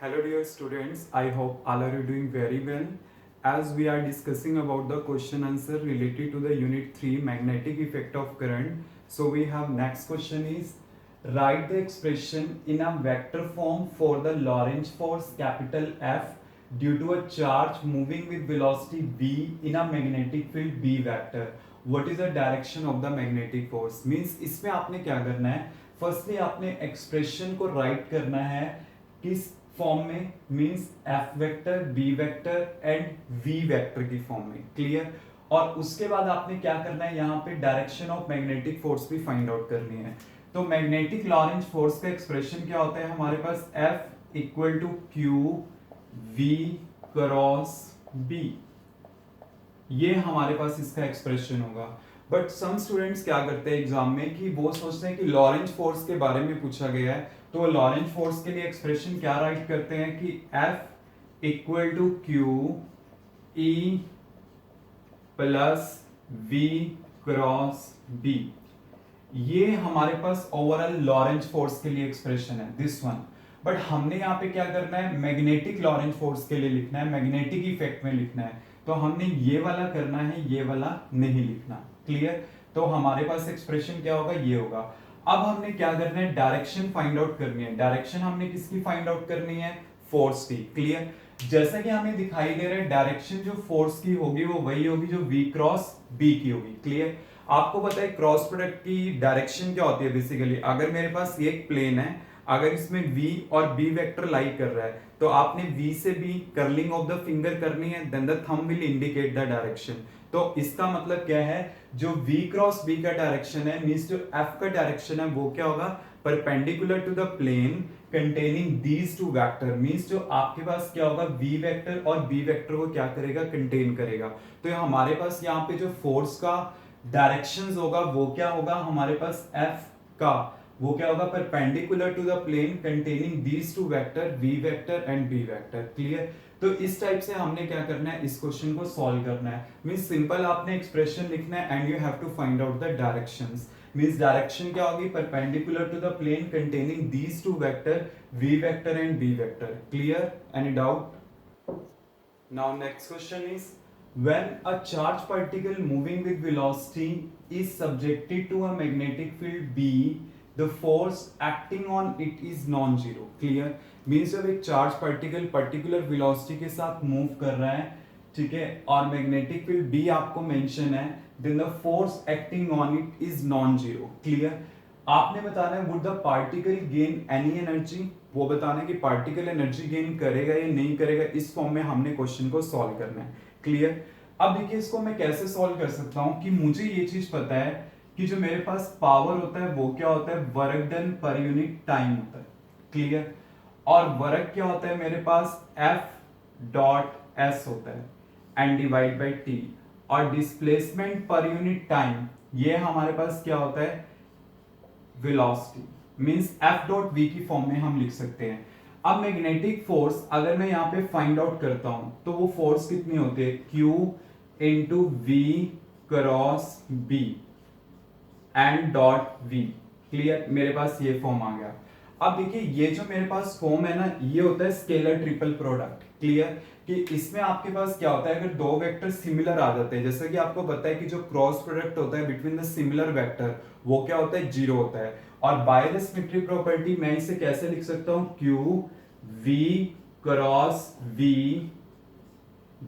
Hello dear students, I hope all are you doing very well. As we are discussing about the question answer related to the unit 3 magnetic effect of current. So we have next question is write the expression in a vector form for the Lorentz force capital F due to a charge moving with velocity v in a magnetic field B vector. What is the direction of the magnetic force? Means इसमें आपने क्या करना है? Firstly आपने expression को right करना है किस फॉर्म में, means F vector B vector and V vector की फॉर्म में. क्लियर. और उसके बाद आपने क्या करना है, यहाँ पे डायरेक्शन ऑफ मैग्नेटिक फोर्स भी फाइंड आउट करनी है. तो मैग्नेटिक लॉरेंज फोर्स का एक्सप्रेशन क्या होता है हमारे पास, F equal to Q V cross B. ये हमारे पास इसका एक्सप्रेशन होगा. बट सम स्टूडेंट्स क्या करते हैं एग्जाम में कि वो सोचते हैं कि लॉरेंज फोर्स के बारे में पूछा गया है, तो लॉरेंज फोर्स के लिए एक्सप्रेशन क्या राइट करते हैं कि F equal to q e plus v cross B. ये हमारे पास ओवरऑल लॉरेंज फोर्स के लिए एक्सप्रेशन है, दिस वन. बट हमने यहाँ पे क्या करना है, मैग्नेटिक लॉरेंज फोर्स के लिए लिखना है, मैग्नेटिक इफेक्ट में लिखना है. तो हमने ये वाला करना है, ये वाला नहीं लिखना. क्लियर. तो हमारे पास एक्सप्रेशन क्या होगा, ये होगा. अब हमने क्या करना है, डायरेक्शन फाइंड आउट करनी है. डायरेक्शन हमने किसकी फाइंड आउट करनी है, फोर्स की. क्लियर. जैसा कि हमें दिखाई दे रहा है डायरेक्शन जो फोर्स की होगी वो वही होगी जो v क्रॉस b की होगी. क्लियर. आपको पता है क्रॉस प्रोडक्ट की डायरेक्शन क्या होती है बेसिकली. अगर मेरे पास ये एक प्लेन है, अगर इसमें v और b वेक्टर लाई कर रहा है तो आपने v से b curling of the finger करनी है, then the thumb will indicate the direction. तो इसका मतलब क्या है, जो v क्रॉस b का डायरेक्शन है मींस जो f का डायरेक्शन है वो क्या होगा, perpendicular to the plane containing these two vector. Means जो आपके पास क्या होगा, v वेक्टर और b वेक्टर को क्या करेगा, कंटेन करेगा. तो ये हमारे पास यहाँ पे जो फोर्स का डायरेक्शंस होगा वो क्या होगा हमारे पास, f का वो क्या होगा, perpendicular to the plane containing these two vector v vector and b vector. Clear. तो इस टाइप से हमने क्या करना है, इस क्वेश्चन को सॉल्व करना है. मींस सिंपल आपने एक्सप्रेशन लिखना है and you have to find out the directions. Means direction क्या होगी, perpendicular to the plane containing these two vector v vector and b vector. Clear. Any doubt? Now next question is when a charged particle moving with velocity is subjected to a magnetic field B, the force acting on it is non-zero. Clear. Means जब एक charge particle particular velocity के साथ move कर रहा है, ठीक है, और मैग्नेटिक फील्ड बी आपको मेंशन है, then the force acting on it is non zero. Clear. आपने बताना है would the particle gain any energy, वो बताना है कि पार्टिकल एनर्जी गेन करेगा या नहीं करेगा. इस फॉर्म में हमने क्वेश्चन को सॉल्व करना है. क्लियर. अब देखिए इसको मैं कैसे सॉल्व कर सकता हूं कि मुझे ये चीज पता है कि जो मेरे पास पावर होता है वो क्या होता है, वर्क डन पर यूनिट टाइम होता है. क्लियर. और वर्क क्या होता है मेरे पास, F डॉट एस होता है एंड डिवाइड बाई टी. और डिस्प्लेसमेंट पर यूनिट टाइम ये हमारे पास क्या होता है, velocity. Means F dot v की फॉर्म में हम लिख सकते हैं. अब मैग्नेटिक फोर्स अगर मैं यहाँ पे फाइंड आउट करता हूं तो वो फोर्स कितनी होती है, Q into v cross b and dot v. Clear. मेरे पास ये फॉर्म आ गया. अब देखिए ये जो मेरे पास फॉर्म है ना, ये होता है स्केलर ट्रिपल प्रोडक्ट. क्लियर. कि इसमें आपके पास क्या होता है, अगर दो वेक्टर सिमिलर आ जाते हैं, जैसे कि आपको पता है कि जो क्रॉस प्रोडक्ट होता है बिटवीन द सिमिलर वेक्टर वो क्या होता है, जीरो होता है. और बाय द सिमेट्री प्रॉपर्टी मैं इसे कैसे लिख सकता हूं, Q V cross V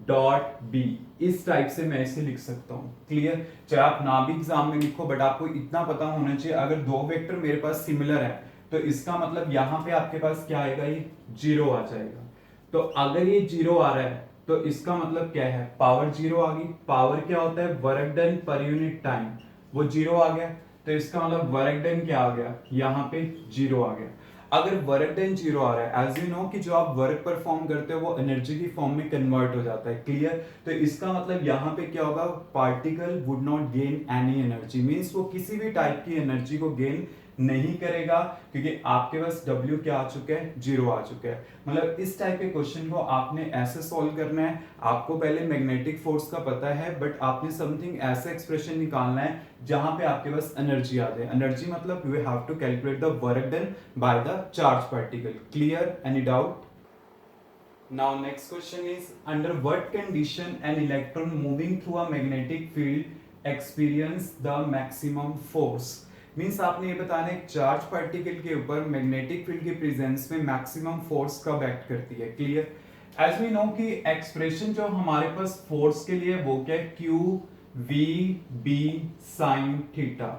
dot b. इस टाइप से मैं इसे लिख सकता हूं. क्लियर. चाहे आप ना भी एग्जाम में लिखो बट आपको इतना पता होना चाहिए, अगर दो वेक्टर मेरे पास सिमिलर है तो इसका मतलब यहां पे आपके पास क्या आएगा, ये जीरो आ जाएगा. तो अगर ये जीरो आ रहा है तो इसका मतलब क्या है, पावर जीरो आ गई. पावर क्या होता है, वर्क डन पर यूनिट टाइम, वो जीरो आ गया. तो इसका मतलब वर्क डन क्या आ गया, यहां पे जीरो आ गया. अगर वर्क डन जीरो आ रहा है, एज यू नो कि जो आप वर्क परफॉर्म करते हो वो एनर्जी की फॉर्म में कन्वर्ट हो जाता है. क्लियर. तो इसका मतलब यहाँ पे क्या होगा, particle would not gain any energy. Means वो किसी भी टाइप की एनर्जी को गेन नहीं करेगा क्योंकि आपके पास W क्या आ चुका है, जीरो आ चुका है. मतलब इस टाइप के क्वेश्चन को आपने ऐसे सॉल्व करना है. आपको पहले मैग्नेटिक फोर्स का पता है बट आपने समथिंग ऐसा एक्सप्रेशन निकालना है जहां पे आपके पास एनर्जी आ जाए. एनर्जी मतलब you have to calculate the work done by the charge particle. Clear. Any doubt? Now next question is, under what condition an electron moving through a magnetic field experience the maximum force? Means आपने ये बताना है एक charge particle के ऊपर magnetic field के presence में maximum force कब एक्ट करती है. क्लियर. एज वी नो कि एक्सप्रेशन जो हमारे पास फोर्स के लिए वो क्या है, Q we B sine theta.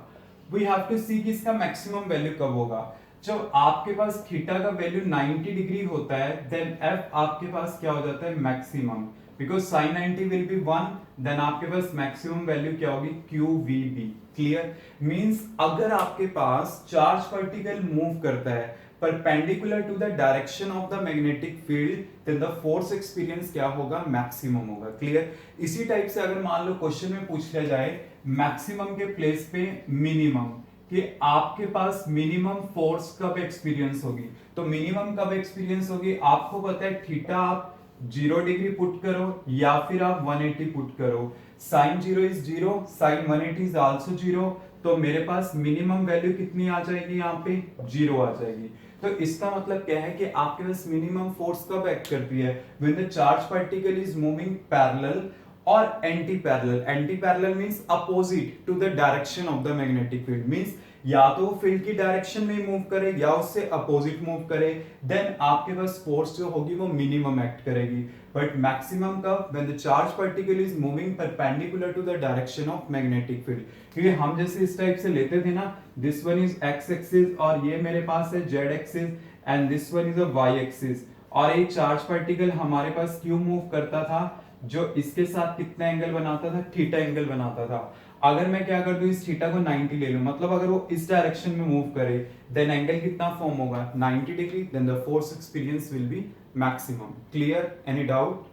We have to see कि इसका मैक्सिमम वैल्यू कब होगा. जब आपके पास थीटा का वैल्यू 90 डिग्री होता है देन एफ आपके पास क्या हो जाता है, maximum. Because sine 90 will be 1, then आपके पास मैक्सिमम वैल्यू क्या होगी, q we b. Clear. Means अगर आपके पास चार्ज पार्टिकल मूव करता है perpendicular to the direction of the magnetic field then the force experience क्या होगा, मैक्सिमम होगा. क्लियर. इसी टाइप से अगर मान लो क्वेश्चन में पूछ लिया जाए मैक्सिमम के प्लेस पे मिनिमम, कि आपके पास मिनिमम फोर्स कब एक्सपीरियंस होगी, तो मिनिमम कब एक्सपीरियंस होगी, आपको पता है थीटा आप 0 डिग्री पुट करो या फिर आप 180 पुट करो. Sine 0 is 0, sine 180 is also 0, तो मेरे पास मिनिमम वैल्यू कितनी आ जाएगी, यहाँ पे 0 आ जाएगी. तो इसका मतलब क्या है कि आपके पास मिनिमम फोर्स कब एक्ट करती है, when the charge particle is moving parallel और anti parallel. Anti parallel means opposite to the direction of the magnetic field. Means या तो फील्ड की डायरेक्शन में मूव करे या उससे अपोजिट मूव करे, देन आपके पास फोर्स जो होगी वो मिनिमम एक्ट करेगी. बट मैक्सिमम कब, when the charge particle is moving perpendicular to the direction of magnetic field. क्योंकि हम जैसे इस टाइप से लेते थे ना, this one is X axis और ये मेरे पास है Z axis and this one is a Y axis. और एक चार्ज पार्टिकल हमारे पास क्यों मूव करता था, जो इसके साथ कितना एंगल बनाता था, थीटा एंगल बनाता था. अगर मैं क्या कर दूं, इस थीटा को 90 ले लूं, मतलब अगर वो इस डायरेक्शन में मूव करे देन एंगल कितना फॉर्म होगा, 90 degree. Then the force experience will be maximum. Clear. Any doubt?